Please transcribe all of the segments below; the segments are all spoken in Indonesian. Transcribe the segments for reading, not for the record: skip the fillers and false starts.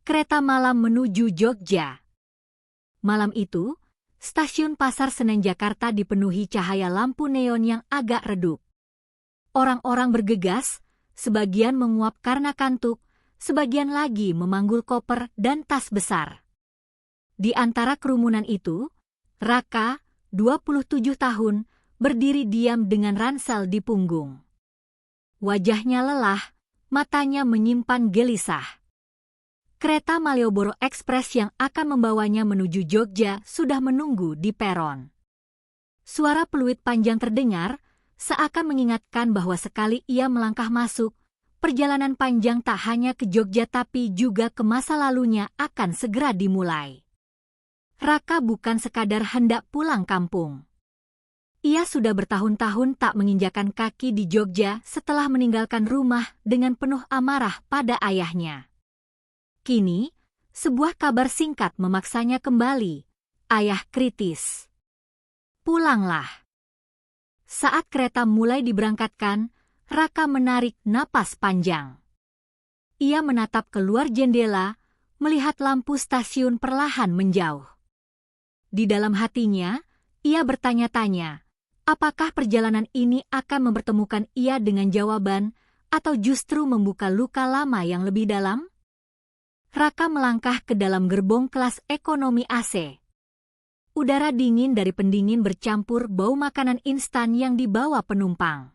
kereta malam menuju Jogja. Malam itu, stasiun Pasar Senen Jakarta dipenuhi cahaya lampu neon yang agak redup. Orang-orang bergegas, sebagian menguap karena kantuk, sebagian lagi memanggul koper dan tas besar. Di antara kerumunan itu, Raka, 27 tahun, berdiri diam dengan ransel di punggung. Wajahnya lelah, matanya menyimpan gelisah. Kereta Malioboro Express yang akan membawanya menuju Jogja sudah menunggu di peron. Suara peluit panjang terdengar, seakan mengingatkan bahwa sekali ia melangkah masuk, perjalanan panjang tak hanya ke Jogja tapi juga ke masa lalunya akan segera dimulai. Raka bukan sekadar hendak pulang kampung. Ia sudah bertahun-tahun tak menginjakan kaki di Jogja setelah meninggalkan rumah dengan penuh amarah pada ayahnya. Kini, sebuah kabar singkat memaksanya kembali. Ayah kritis. Pulanglah. Saat kereta mulai diberangkatkan, Raka menarik napas panjang. Ia menatap keluar jendela, melihat lampu stasiun perlahan menjauh. Di dalam hatinya, ia bertanya-tanya, apakah perjalanan ini akan mempertemukan ia dengan jawaban atau justru membuka luka lama yang lebih dalam? Raka melangkah ke dalam gerbong kelas ekonomi AC. Udara dingin dari pendingin bercampur bau makanan instan yang dibawa penumpang.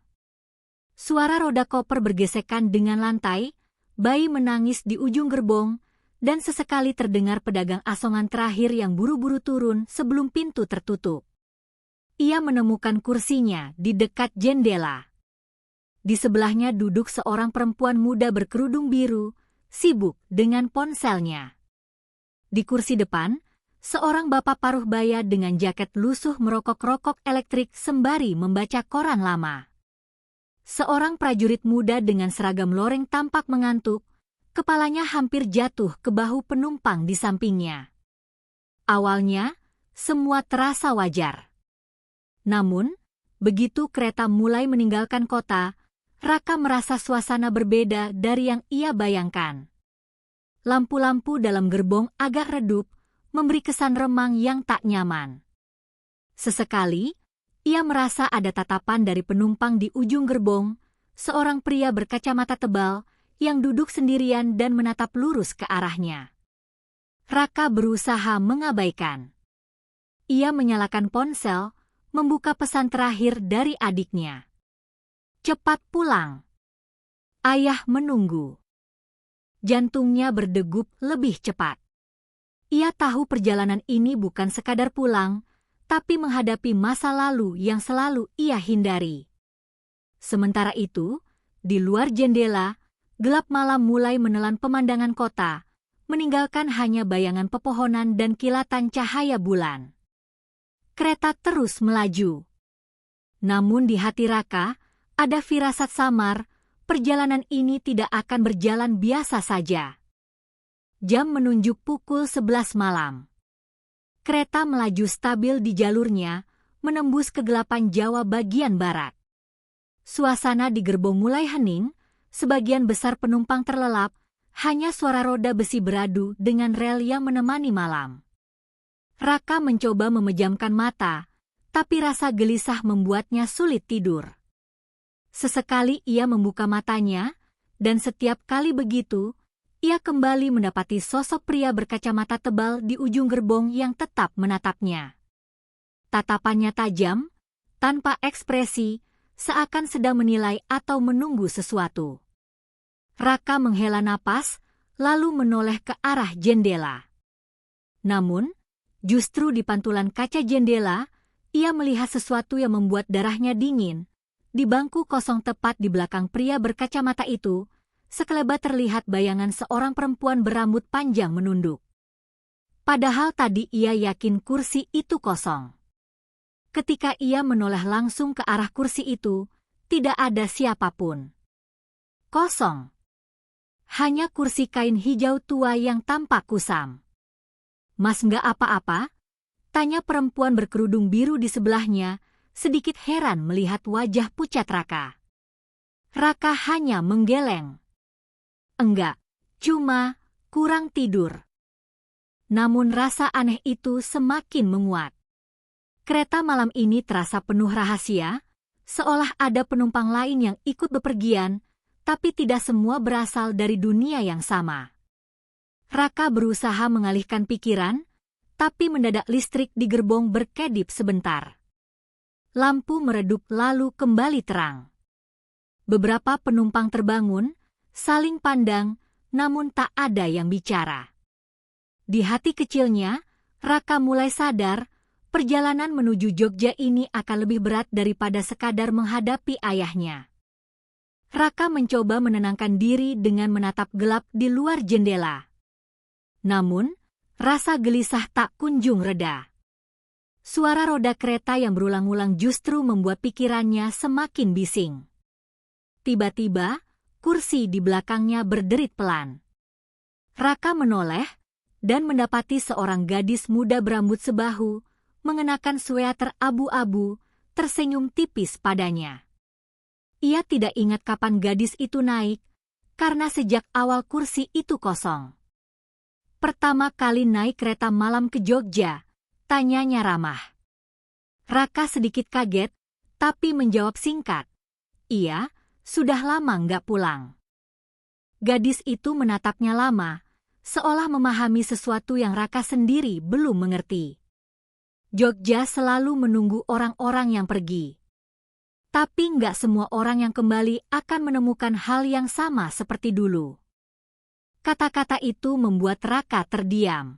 Suara roda koper bergesekan dengan lantai, bayi menangis di ujung gerbong, dan sesekali terdengar pedagang asongan terakhir yang buru-buru turun sebelum pintu tertutup. Ia menemukan kursinya di dekat jendela. Di sebelahnya duduk seorang perempuan muda berkerudung biru, sibuk dengan ponselnya. Di kursi depan, seorang bapak paruh baya dengan jaket lusuh merokok rokok elektrik sembari membaca koran lama. Seorang prajurit muda dengan seragam loreng tampak mengantuk, kepalanya hampir jatuh ke bahu penumpang di sampingnya. Awalnya, semua terasa wajar. Namun, begitu kereta mulai meninggalkan kota, Raka merasa suasana berbeda dari yang ia bayangkan. Lampu-lampu dalam gerbong agak redup, memberi kesan remang yang tak nyaman. Sesekali, ia merasa ada tatapan dari penumpang di ujung gerbong, seorang pria berkacamata tebal, yang duduk sendirian dan menatap lurus ke arahnya. Raka berusaha mengabaikan. Ia menyalakan ponsel, membuka pesan terakhir dari adiknya. Cepat pulang. Ayah menunggu. Jantungnya berdegup lebih cepat. Ia tahu perjalanan ini bukan sekadar pulang, tapi menghadapi masa lalu yang selalu ia hindari. Sementara itu, di luar jendela, gelap malam mulai menelan pemandangan kota, meninggalkan hanya bayangan pepohonan dan kilatan cahaya bulan. Kereta terus melaju. Namun di hati Raka, ada firasat samar, perjalanan ini tidak akan berjalan biasa saja. Jam menunjuk pukul 11 malam. Kereta melaju stabil di jalurnya, menembus kegelapan Jawa bagian barat. Suasana di gerbong mulai hening, sebagian besar penumpang terlelap, hanya suara roda besi beradu dengan rel yang menemani malam. Raka mencoba memejamkan mata, tapi rasa gelisah membuatnya sulit tidur. Sesekali ia membuka matanya, dan setiap kali begitu, ia kembali mendapati sosok pria berkacamata tebal di ujung gerbong yang tetap menatapnya. Tatapannya tajam, tanpa ekspresi, seakan sedang menilai atau menunggu sesuatu. Raka menghela napas, lalu menoleh ke arah jendela. Namun, justru di pantulan kaca jendela, ia melihat sesuatu yang membuat darahnya dingin. Di bangku kosong tepat di belakang pria berkacamata itu, sekelebat terlihat bayangan seorang perempuan berambut panjang menunduk. Padahal tadi ia yakin kursi itu kosong. Ketika ia menoleh langsung ke arah kursi itu, tidak ada siapapun. Kosong. Hanya kursi kain hijau tua yang tampak kusam. Mas nggak apa-apa? Tanya perempuan berkerudung biru di sebelahnya, sedikit heran melihat wajah pucat Raka. Raka hanya menggeleng. Enggak, cuma kurang tidur. Namun rasa aneh itu semakin menguat. Kereta malam ini terasa penuh rahasia, seolah ada penumpang lain yang ikut bepergian, tapi tidak semua berasal dari dunia yang sama. Raka berusaha mengalihkan pikiran, tapi mendadak listrik di gerbong berkedip sebentar. Lampu meredup lalu kembali terang. Beberapa penumpang terbangun, saling pandang, namun tak ada yang bicara. Di hati kecilnya, Raka mulai sadar, perjalanan menuju Jogja ini akan lebih berat daripada sekadar menghadapi ayahnya. Raka mencoba menenangkan diri dengan menatap gelap di luar jendela. Namun, rasa gelisah tak kunjung reda. Suara roda kereta yang berulang-ulang justru membuat pikirannya semakin bising. Tiba-tiba, kursi di belakangnya berderit pelan. Raka menoleh dan mendapati seorang gadis muda berambut sebahu, mengenakan sweater abu-abu, tersenyum tipis padanya. Ia tidak ingat kapan gadis itu naik, karena sejak awal kursi itu kosong. Pertama kali naik kereta malam ke Jogja, tanyanya ramah. Raka sedikit kaget, tapi menjawab singkat. Iya, sudah lama nggak pulang. Gadis itu menatapnya lama, seolah memahami sesuatu yang Raka sendiri belum mengerti. Jogja selalu menunggu orang-orang yang pergi. Tapi nggak semua orang yang kembali akan menemukan hal yang sama seperti dulu. Kata-kata itu membuat Raka terdiam.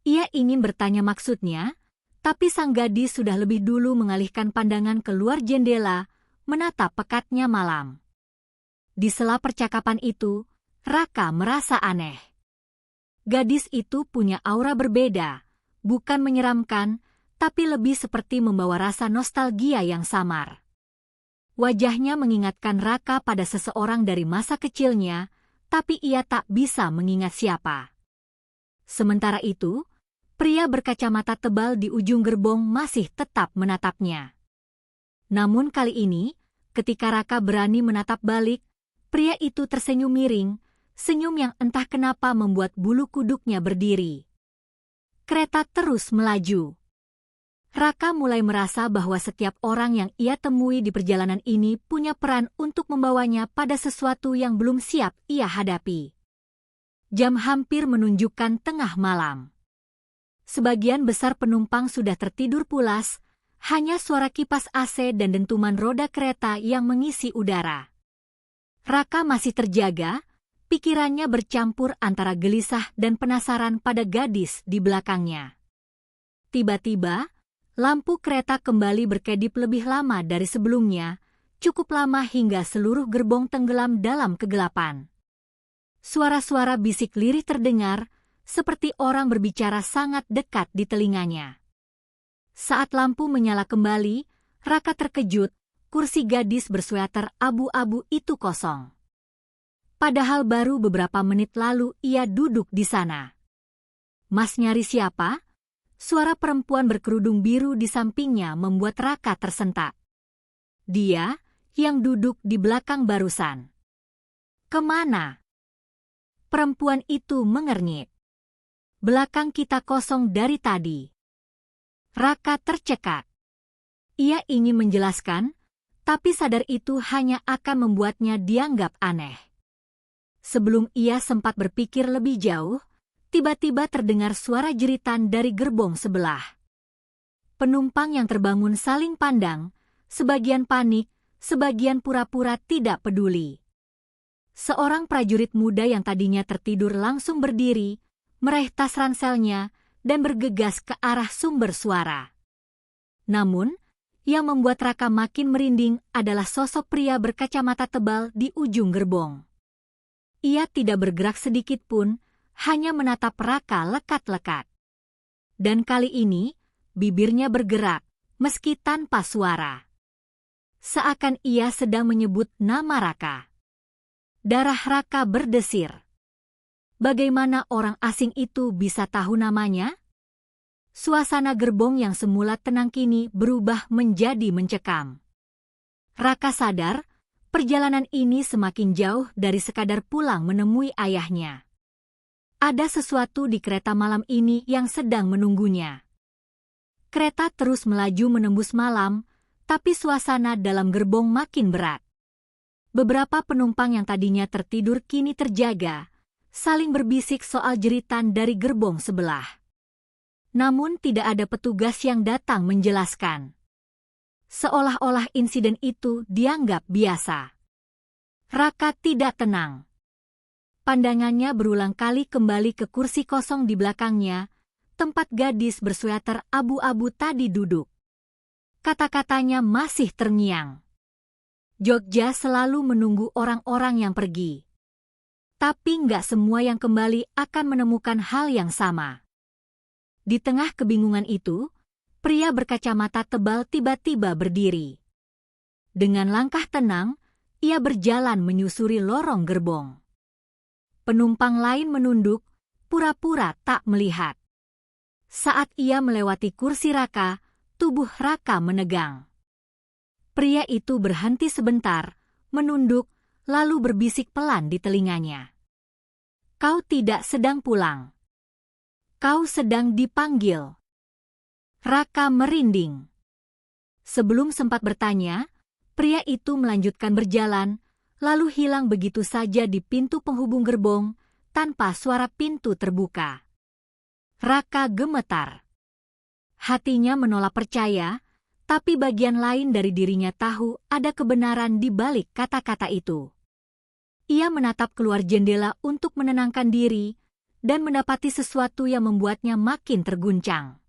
Ia ingin bertanya maksudnya, tapi sang gadis sudah lebih dulu mengalihkan pandangan keluar jendela, menatap pekatnya malam. Di sela percakapan itu, Raka merasa aneh. Gadis itu punya aura berbeda, bukan menyeramkan, tapi lebih seperti membawa rasa nostalgia yang samar. Wajahnya mengingatkan Raka pada seseorang dari masa kecilnya, tapi ia tak bisa mengingat siapa. Sementara itu, pria berkacamata tebal di ujung gerbong masih tetap menatapnya. Namun kali ini, ketika Raka berani menatap balik, pria itu tersenyum miring, senyum yang entah kenapa membuat bulu kuduknya berdiri. Kereta terus melaju. Raka mulai merasa bahwa setiap orang yang ia temui di perjalanan ini punya peran untuk membawanya pada sesuatu yang belum siap ia hadapi. Jam hampir menunjukkan tengah malam. Sebagian besar penumpang sudah tertidur pulas, hanya suara kipas AC dan dentuman roda kereta yang mengisi udara. Raka masih terjaga, pikirannya bercampur antara gelisah dan penasaran pada gadis di belakangnya. Tiba-tiba, lampu kereta kembali berkedip lebih lama dari sebelumnya, cukup lama hingga seluruh gerbong tenggelam dalam kegelapan. Suara-suara bisik lirih terdengar, seperti orang berbicara sangat dekat di telinganya. Saat lampu menyala kembali, Raka terkejut, kursi gadis bersweater abu-abu itu kosong. Padahal baru beberapa menit lalu ia duduk di sana. Mas nyari siapa? Suara perempuan berkerudung biru di sampingnya membuat Raka tersentak. Dia yang duduk di belakang barusan. Kemana? Perempuan itu mengernyit. Belakang kita kosong dari tadi. Raka tercekat. Ia ingin menjelaskan, tapi sadar itu hanya akan membuatnya dianggap aneh. Sebelum ia sempat berpikir lebih jauh, tiba-tiba terdengar suara jeritan dari gerbong sebelah. Penumpang yang terbangun saling pandang, sebagian panik, sebagian pura-pura tidak peduli. Seorang prajurit muda yang tadinya tertidur langsung berdiri, meraih tas ranselnya, dan bergegas ke arah sumber suara. Namun, yang membuat Raka makin merinding adalah sosok pria berkacamata tebal di ujung gerbong. Ia tidak bergerak sedikit pun, hanya menatap Raka lekat-lekat. Dan kali ini, bibirnya bergerak, meski tanpa suara. Seakan ia sedang menyebut nama Raka. Darah Raka berdesir. Bagaimana orang asing itu bisa tahu namanya? Suasana gerbong yang semula tenang kini berubah menjadi mencekam. Raka sadar, perjalanan ini semakin jauh dari sekadar pulang menemui ayahnya. Ada sesuatu di kereta malam ini yang sedang menunggunya. Kereta terus melaju menembus malam, tapi suasana dalam gerbong makin berat. Beberapa penumpang yang tadinya tertidur kini terjaga, saling berbisik soal jeritan dari gerbong sebelah. Namun tidak ada petugas yang datang menjelaskan. Seolah-olah insiden itu dianggap biasa. Raka tidak tenang. Pandangannya berulang kali kembali ke kursi kosong di belakangnya, tempat gadis bersweater abu-abu tadi duduk. Kata-katanya masih terngiang. Jogja selalu menunggu orang-orang yang pergi. Tapi nggak semua yang kembali akan menemukan hal yang sama. Di tengah kebingungan itu, pria berkacamata tebal tiba-tiba berdiri. Dengan langkah tenang, ia berjalan menyusuri lorong gerbong. Penumpang lain menunduk, pura-pura tak melihat. Saat ia melewati kursi Raka, tubuh Raka menegang. Pria itu berhenti sebentar, menunduk, lalu berbisik pelan di telinganya. "Kau tidak sedang pulang. Kau sedang dipanggil." Raka merinding. Sebelum sempat bertanya, pria itu melanjutkan berjalan, lalu hilang begitu saja di pintu penghubung gerbong, tanpa suara pintu terbuka. Raka gemetar. Hatinya menolak percaya, tapi bagian lain dari dirinya tahu ada kebenaran di balik kata-kata itu. Ia menatap keluar jendela untuk menenangkan diri, dan mendapati sesuatu yang membuatnya makin terguncang.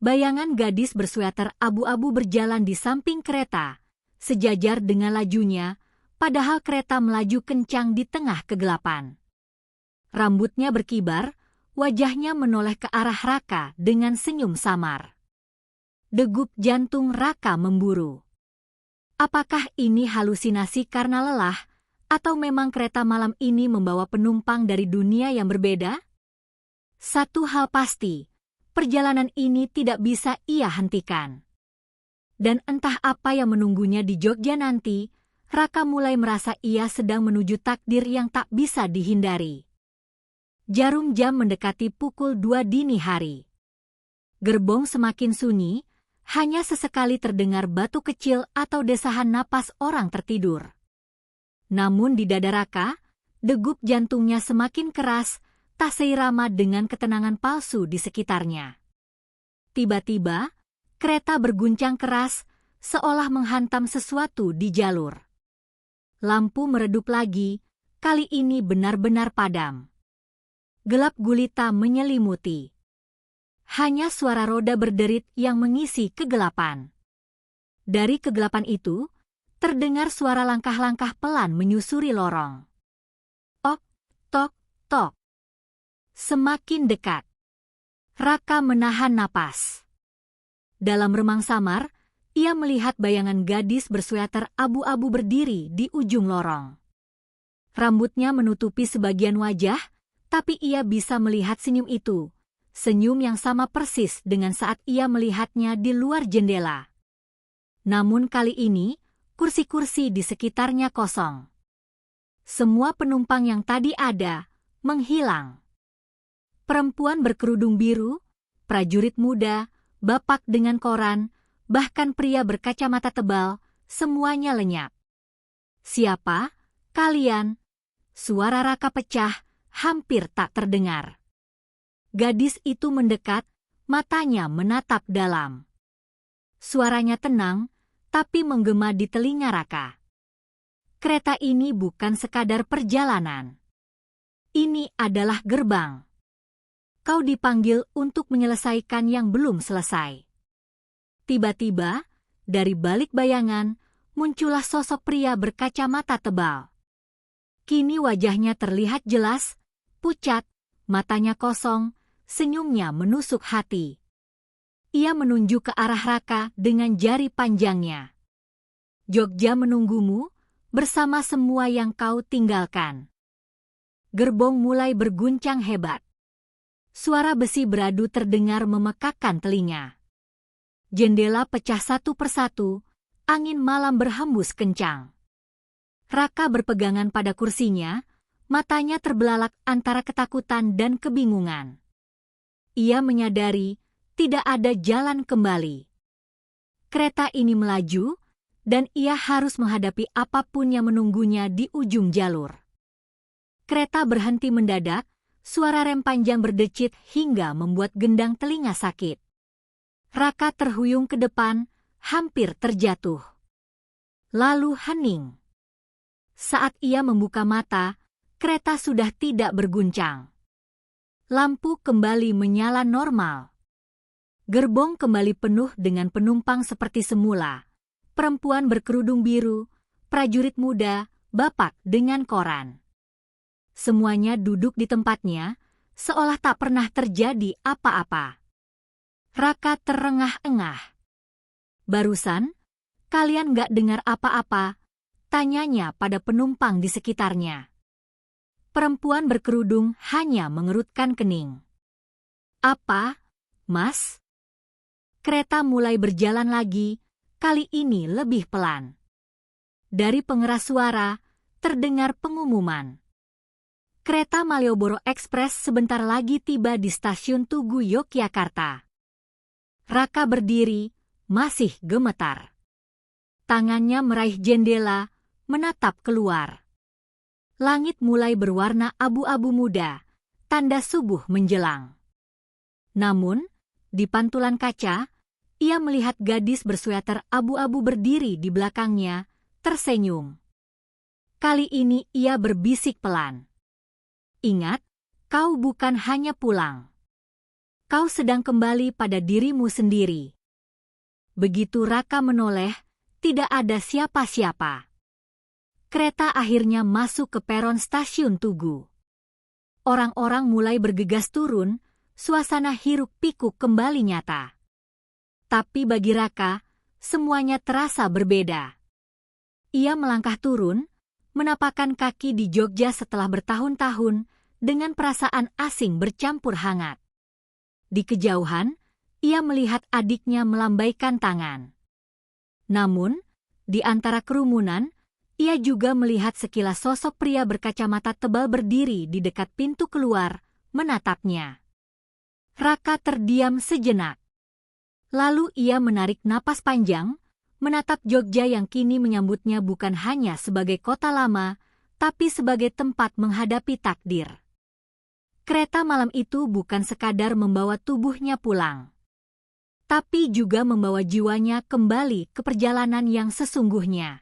Bayangan gadis bersweater abu-abu berjalan di samping kereta, sejajar dengan lajunya, padahal kereta melaju kencang di tengah kegelapan. Rambutnya berkibar, wajahnya menoleh ke arah Raka dengan senyum samar. Degup jantung Raka memburu. Apakah ini halusinasi karena lelah, atau memang kereta malam ini membawa penumpang dari dunia yang berbeda? Satu hal pasti, perjalanan ini tidak bisa ia hentikan. Dan entah apa yang menunggunya di Jogja nanti, Raka mulai merasa ia sedang menuju takdir yang tak bisa dihindari. Jarum jam mendekati pukul 2 dini hari. Gerbong semakin sunyi, hanya sesekali terdengar batu kecil atau desahan napas orang tertidur. Namun di dada Raka, degup jantungnya semakin keras, tak seirama dengan ketenangan palsu di sekitarnya. Tiba-tiba, kereta berguncang keras, seolah menghantam sesuatu di jalur. Lampu meredup lagi, kali ini benar-benar padam. Gelap gulita menyelimuti. Hanya suara roda berderit yang mengisi kegelapan. Dari kegelapan itu, terdengar suara langkah-langkah pelan menyusuri lorong. Ok, tok, tok. Semakin dekat. Raka menahan napas. Dalam remang samar, ia melihat bayangan gadis bersweater abu-abu berdiri di ujung lorong. Rambutnya menutupi sebagian wajah, tapi ia bisa melihat senyum itu. Senyum yang sama persis dengan saat ia melihatnya di luar jendela. Namun kali ini, kursi-kursi di sekitarnya kosong. Semua penumpang yang tadi ada, menghilang. Perempuan berkerudung biru, prajurit muda, bapak dengan koran, bahkan pria berkacamata tebal, semuanya lenyap. "Siapa? Kalian?" Suara Raka pecah, hampir tak terdengar. Gadis itu mendekat, matanya menatap dalam. Suaranya tenang, tapi menggema di telinga Raka. Kereta ini bukan sekadar perjalanan. Ini adalah gerbang. Kau dipanggil untuk menyelesaikan yang belum selesai. Tiba-tiba, dari balik bayangan, muncullah sosok pria berkacamata tebal. Kini wajahnya terlihat jelas, pucat, matanya kosong, senyumnya menusuk hati. Ia menunjuk ke arah Raka dengan jari panjangnya. "Jogja menunggumu, bersama semua yang kau tinggalkan." Gerbong mulai berguncang hebat. Suara besi beradu terdengar memekakkan telinga. Jendela pecah satu persatu, angin malam berhembus kencang. Raka berpegangan pada kursinya, Matanya terbelalak antara ketakutan dan kebingungan. Ia menyadari tidak ada jalan kembali. Kereta ini melaju, dan ia harus menghadapi apapun yang menunggunya di ujung jalur. Kereta berhenti mendadak, suara rem panjang berdecit hingga membuat gendang telinga sakit. Raka terhuyung ke depan, hampir terjatuh. Lalu hening. Saat ia membuka mata, kereta sudah tidak berguncang. Lampu kembali menyala normal. Gerbong kembali penuh dengan penumpang seperti semula. Perempuan berkerudung biru, prajurit muda, bapak dengan koran. Semuanya duduk di tempatnya, seolah tak pernah terjadi apa-apa. Raka terengah-engah. Barusan, kalian gak dengar apa-apa? Tanyanya pada penumpang di sekitarnya. Perempuan berkerudung hanya mengerutkan kening. Apa, Mas? Kereta mulai berjalan lagi, kali ini lebih pelan. Dari pengeras suara, terdengar pengumuman. Kereta Malioboro Express sebentar lagi tiba di stasiun Tugu, Yogyakarta. Raka berdiri, masih gemetar. Tangannya meraih jendela, menatap keluar. Langit mulai berwarna abu-abu muda, tanda subuh menjelang. Namun, di pantulan kaca, ia melihat gadis bersweater abu-abu berdiri di belakangnya, tersenyum. Kali ini ia berbisik pelan. Ingat, kau bukan hanya pulang. Kau sedang kembali pada dirimu sendiri. Begitu Raka menoleh, tidak ada siapa-siapa. Kereta akhirnya masuk ke peron stasiun Tugu. Orang-orang mulai bergegas turun, suasana hiruk-pikuk kembali nyata. Tapi bagi Raka, semuanya terasa berbeda. Ia melangkah turun, menapakkan kaki di Jogja setelah bertahun-tahun, dengan perasaan asing bercampur hangat. Di kejauhan, ia melihat adiknya melambaikan tangan. Namun, di antara kerumunan, ia juga melihat sekilas sosok pria berkacamata tebal berdiri di dekat pintu keluar, menatapnya. Raka terdiam sejenak. Lalu ia menarik napas panjang, menatap Jogja yang kini menyambutnya bukan hanya sebagai kota lama, tapi sebagai tempat menghadapi takdir. Kereta malam itu bukan sekadar membawa tubuhnya pulang, tapi juga membawa jiwanya kembali ke perjalanan yang sesungguhnya.